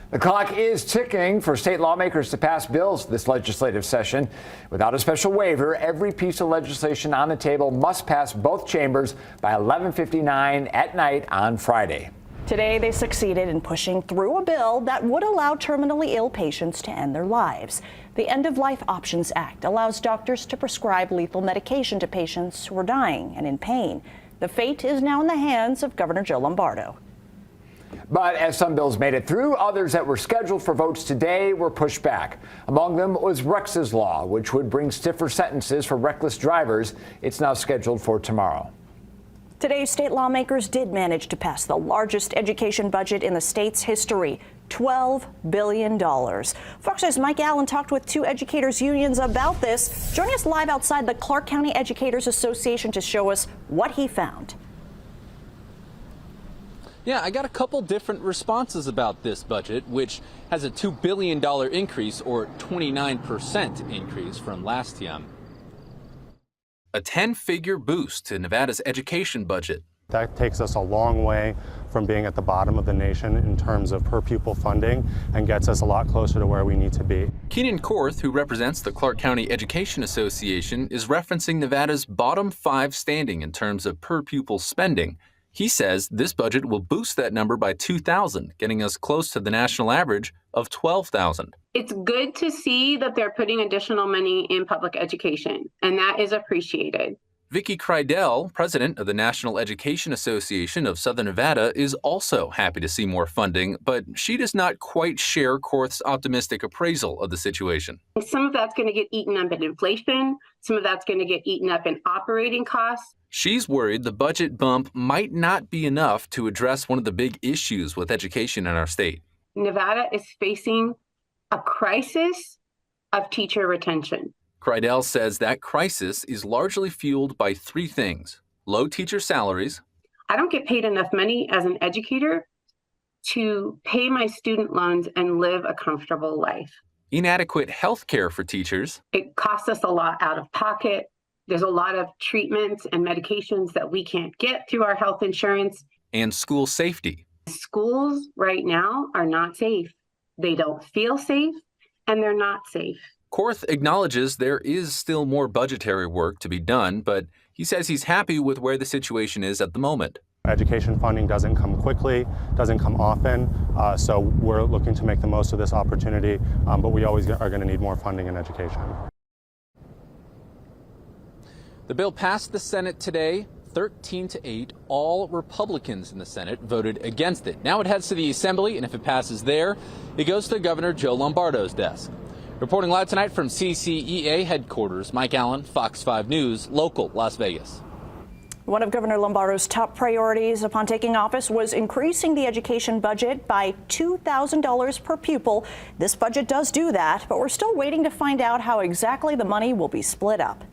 The clock is ticking for state lawmakers to pass bills this legislative session. Without a special waiver, every piece of legislation on the table must pass both chambers by 11:59 at night on Friday. Today, they succeeded in pushing through a bill that would allow terminally ill patients to end their lives. The End of Life Options Act allows doctors to prescribe lethal medication to patients who are dying and in pain. The fate is now in the hands of Governor Joe Lombardo. But as some bills made it through, others that were scheduled for votes today were pushed back. Among them was Rex's Law, which would bring stiffer sentences for reckless drivers. It's now scheduled for tomorrow. Today, state lawmakers did manage to pass the largest education budget in the state's history, $12 billion. Fox's Mike Allen talked with two educators' unions about this. Joining us live outside the Clark County Educators Association to show us what he found. Yeah, I got a couple different responses about this budget, which has a $2 billion increase, or 29% increase from last year. A 10-figure boost to Nevada's education budget. That takes us a long way from being at the bottom of the nation in terms of per pupil funding and gets us a lot closer to where we need to be. Keenan Korth, who represents the Clark County Education Association, is referencing Nevada's bottom 5 standing in terms of per pupil spending. He says this budget will boost that number by 2,000, getting us close to the national average of 12,000. It's good to see that they're putting additional money in public education, and that is appreciated. Vicki Kreidel, president of the National Education Association of Southern Nevada, is also happy to see more funding, but she does not quite share Korth's optimistic appraisal of the situation. Some of that's going to get eaten up in inflation. Some of that's going to get eaten up in operating costs. She's worried the budget bump might not be enough to address one of the big issues with education in our state. Nevada is facing a crisis of teacher retention. Kreidel says that crisis is largely fueled by 3 things: low teacher salaries. I don't get paid enough money as an educator to pay my student loans and live a comfortable life. Inadequate health care for teachers. It costs us a lot out of pocket. There's a lot of treatments and medications that we can't get through our health insurance. And school safety. Schools right now are not safe. They don't feel safe, and they're not safe. Korth acknowledges there is still more budgetary work to be done, but he says he's happy with where the situation is at the moment. Education funding doesn't come quickly, doesn't come often, so we're looking to make the most of this opportunity, but we always are going to need more funding in education. The bill passed the Senate today, 13-8. All Republicans in the Senate voted against it. Now it heads to the Assembly, and if it passes there, it goes to Governor Joe Lombardo's desk. Reporting live tonight from CCEA headquarters, Mike Allen, Fox 5 News, local Las Vegas. One of Governor Lombardo's top priorities upon taking office was increasing the education budget by $2,000 per pupil. This budget does do that, but we're still waiting to find out how exactly the money will be split up.